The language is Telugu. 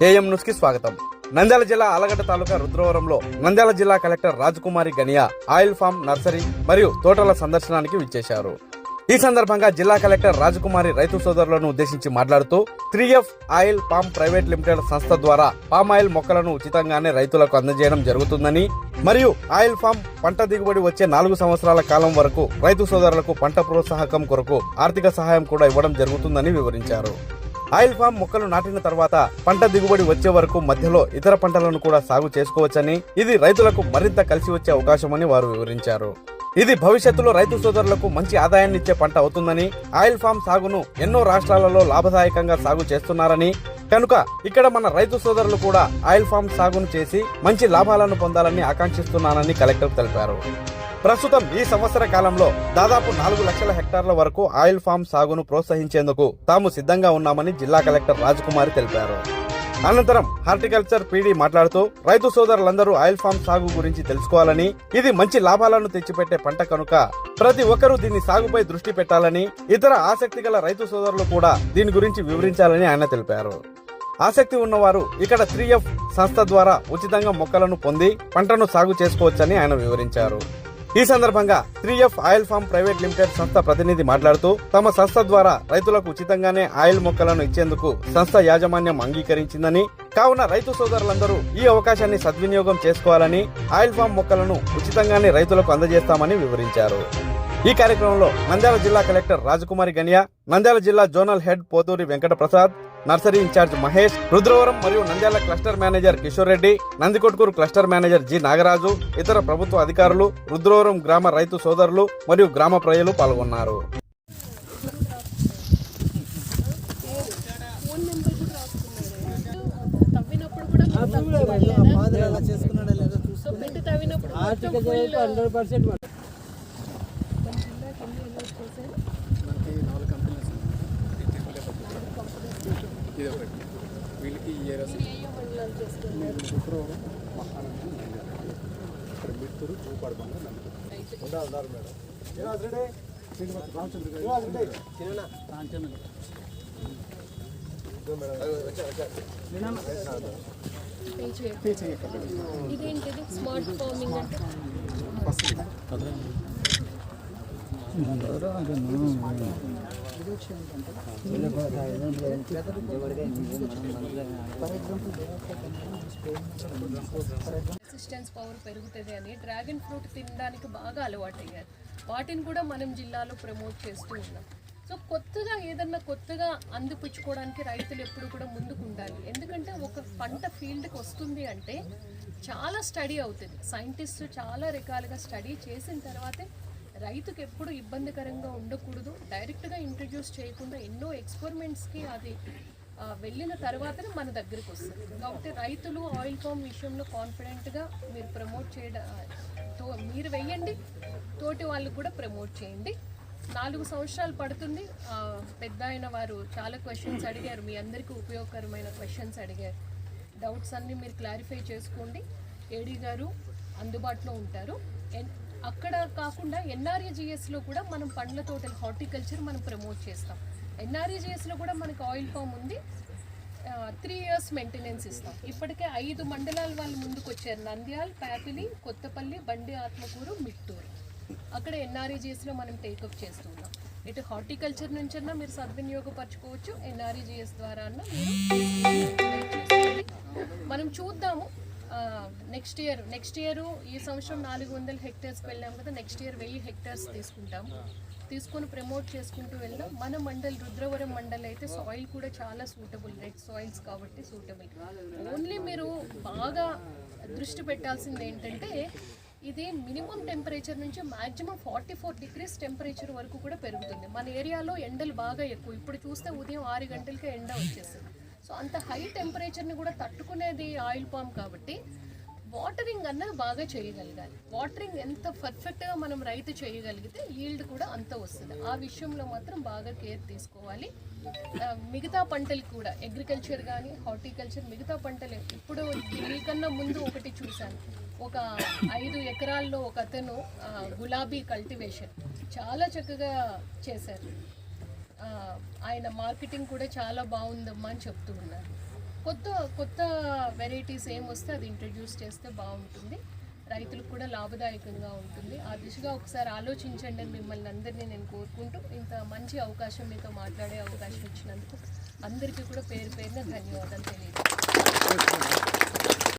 ఏఎం న్యూస్ కి స్వాగతం. నంద్యాల జిల్లా ఆలగడ్డ తాలూకా రుద్రవరంలో నంద్యాల జిల్లా కలెక్టర్ రాజకుమారి గనియా ఆయిల్ ఫామ్, నర్సరీ మరియు తోటల సందర్శనానికి విచ్చేశారు. ఈ సందర్భంగా జిల్లా కలెక్టర్ రాజకుమారి రైతు సోదరులను ఉద్దేశించి మాట్లాడుతూ 3F oil palm private limited సంస్థ ద్వారా పామ్ ఆయిల్ మొక్కలను ఉచితంగానే రైతులకు అందజేయడం జరుగుతుందని, మరియు ఆయిల్ ఫామ్ పంట దిగుబడి వచ్చే 4 సంవత్సరాల కాలం వరకు రైతు సోదరులకు పంట ప్రోత్సాహకం కొరకు ఆర్థిక సహాయం కూడా ఇవ్వడం జరుగుతుందని వివరించారు. ఆయిల్ ఫామ్ మొక్కలు నాటిన తర్వాత పంట దిగుబడి వచ్చే వరకు మధ్యలో ఇతర పంటలను కూడా సాగు చేసుకోవచ్చని, ఇది రైతులకు మరింత కలిసి వచ్చే అవకాశమని వారు వివరించారు. ఇది భవిష్యత్తులో రైతు సోదరులకు మంచి ఆదాయాన్నిచ్చే పంట అవుతుందని, ఆయిల్ ఫామ్ సాగును ఎన్నో రాష్ట్రాలలో లాభదాయకంగా సాగు చేస్తున్నారని, కనుక ఇక్కడ మన రైతు సోదరులు కూడా ఆయిల్ ఫామ్ సాగును చేసి మంచి లాభాలను పొందాలని ఆకాంక్షిస్తున్నానని కలెక్టర్ తెలిపారు. ప్రస్తుతం ఈ సంవత్సర కాలంలో దాదాపు 4 లక్షల హెక్టార్ల వరకు ఆయిల్ ఫామ్ సాగును ప్రోత్సహించేందుకు తాము సిద్ధంగా ఉన్నామని జిల్లా కలెక్టర్ రాజకుమారి తెలిపారు. అనంతరం హార్టికల్చర్ పీడీ మాట్లాడుతూ రైతు సోదరులందరూ ఆయిల్ ఫామ్ సాగు గురించి తెలుసుకోవాలని, ఇది మంచి లాభాలను తెచ్చిపెట్టే పంట కనుక ప్రతి ఒక్కరూ దీని సాగుపై దృష్టి పెట్టాలని, ఇతర ఆసక్తి గల రైతు సోదరులు కూడా దీని గురించి వివరించాలని ఆయన తెలిపారు. ఆసక్తి ఉన్నవారు ఇక్కడ 3F సంస్థ ద్వారా ఉచితంగా మొక్కలను పొంది పంటను సాగు చేసుకోవచ్చని ఆయన వివరించారు. ఈ సందర్భంగా 3F oil form private limited సంస్థ ప్రతినిధి మాట్లాడుతూ తమ సంస్థ ద్వారా రైతులకు ఉచితంగానే ఆయిల్ మొక్కలను ఇచ్చేందుకు సంస్థ యాజమాన్యం అంగీకరించిందని, కావున రైతు సోదరులందరూ ఈ అవకాశాన్ని సద్వినియోగం చేసుకోవాలని, ఆయిల్ ఫామ్ మొక్కలను ఉచితంగానే రైతులకు అందజేస్తామని వివరించారు. ఈ కార్యక్రమంలో నంద్యాల జిల్లా కలెక్టర్ రాజకుమారి గనియా, నంద్యాల జిల్లా zonal head Pothuri Venkata Prasad, nursery incharge Mahesh, Rudravaram మరియు Nandyal cluster manager Kishore Reddy, Nandikotkur cluster manager G Nagaraju, ఇతర ప్రభుత్వ అధికారులు, రుద్రవరం గ్రామ రైతు సోదరులు మరియు గ్రామ ప్రజలు పాల్గొన్నారు. వీళ్ళకి మిత్తూరు చూపడబండ ఇదేంటిది స్మార్ట్ ఫార్మింగ్ అంటే రెసిస్టెన్స్ పవర్ పెరుగుతుంది అని డ్రాగన్ ఫ్రూట్ తినడానికి బాగా అలవాటు అయ్యారు. వాటిని కూడా మనం జిల్లాలో ప్రమోట్ చేస్తూ ఉన్నాం. సో కొత్తగా ఏదన్నా కొత్తగా అందిపుచ్చుకోవడానికి రైతులు ఎప్పుడు కూడా ముందుకు ఉండాలి. ఎందుకంటే ఒక పంట ఫీల్డ్కి వస్తుంది అంటే చాలా స్టడీ అవుతుంది. సైంటిస్ట్ చాలా రకాలుగా స్టడీ చేసిన తర్వాతే రైతుకు ఎప్పుడు ఇబ్బందికరంగా ఉండకూడదు, డైరెక్ట్గా ఇంట్రడ్యూస్ చేయకుండా ఎన్నో ఎక్స్పెరిమెంట్స్కి అది వెళ్ళిన తర్వాతనే మన దగ్గరికి వస్తుంది. కాబట్టి రైతులు ఆయిల్ ఫామ్ విషయంలో కాన్ఫిడెంట్గా మీరు ప్రమోట్ చేయడంతో మీరు వెయ్యండి, తోటి వాళ్ళు కూడా ప్రమోట్ చేయండి. 4 సంవత్సరాలు పడుతుంది. పెద్ద అయిన వారు చాలా క్వశ్చన్స్ అడిగారు, మీ అందరికీ ఉపయోగకరమైన క్వశ్చన్స్ అడిగారు. డౌట్స్ అన్నీ మీరు క్లారిఫై చేసుకోండి. ఏడీ గారు అందుబాటులో ఉంటారు. అక్కడ కాకుండా NREGSలో కూడా మనం పండ్ల తోటలు హార్టికల్చర్ మనం ప్రమోట్ చేస్తాం. NREGSలో కూడా మనకు ఆయిల్ ఫామ్ ఉంది. 3 years మెయింటెనెన్స్ ఇస్తాం. ఇప్పటికే 5 మండలాల వాళ్ళు ముందుకు వచ్చారు. నంద్యాల్, ప్యాపిలి, కొత్తపల్లి, బండి ఆత్మకూరు, మిట్టూరు. అక్కడ NREGSలో మనం టేకప్ చేస్తున్నాం. ఇటు హార్టికల్చర్ నుంచన్నా మీరు సద్వినియోగపరచుకోవచ్చు, NREGS ద్వారా అన్నా మీరు మనం చూద్దాము. నెక్స్ట్ ఇయర్ ఈ సంవత్సరం 400 హెక్టర్స్కి వెళ్ళాం కదా, నెక్స్ట్ ఇయర్ 1000 హెక్టార్స్ తీసుకొని ప్రమోట్ చేసుకుంటూ వెళ్దాం. మన మండల్ రుద్రవరం మండల్ అయితే సాయిల్ కూడా చాలా సూటబుల్, రెడ్ సాయిల్స్ కాబట్టి సూటబుల్. ఓన్లీ మీరు బాగా దృష్టి పెట్టాల్సింది ఏంటంటే ఇది మినిమం టెంపరేచర్ నుంచి మ్యాక్సిమం 44 degrees టెంపరేచర్ వరకు కూడా పెరుగుతుంది. మన ఏరియాలో ఎండలు బాగా ఎక్కువ. ఇప్పుడు చూస్తే ఉదయం 6 గంటలకే ఎండ వచ్చేస్తుంది. సో అంత హై టెంపరేచర్ని కూడా తట్టుకునేది ఆయిల్ పామ్ కాబట్టి వాటరింగ్ అన్నది బాగా చేయగలగాలి. వాటరింగ్ ఎంత పర్ఫెక్ట్గా మనం రైతు చేయగలిగితే ఈల్డ్ కూడా అంత వస్తుంది. ఆ విషయంలో మాత్రం బాగా కేర్ తీసుకోవాలి. మిగతా పంటలు కూడా అగ్రికల్చర్ కానీ హార్టికల్చర్ మిగతా పంటలే. ఇప్పుడు మీకన్నా ముందు ఒకటి చూశాను, ఒక 5 ఎకరాల్లో ఒక అతను గులాబీ కల్టివేషన్ చాలా చక్కగా చేశారు. ఆయన మార్కెటింగ్ కూడా చాలా బాగుందమ్మా అని చెప్తూ ఉన్నారు. కొత్త కొత్త వెరైటీస్ ఏం వస్తే అది ఇంట్రడ్యూస్ చేస్తే బాగుంటుంది, రైతులకు కూడా లాభదాయకంగా ఉంటుంది. ఆ దిశగా ఒకసారి ఆలోచించండి అని మిమ్మల్ని అందరినీ నేను కోరుకుంటూ, ఇంత మంచి అవకాశం మీతో మాట్లాడే అవకాశం ఇచ్చినందుకు అందరికీ కూడా పేరు పేరున ధన్యవాదాలు తెలియజేస్తాను.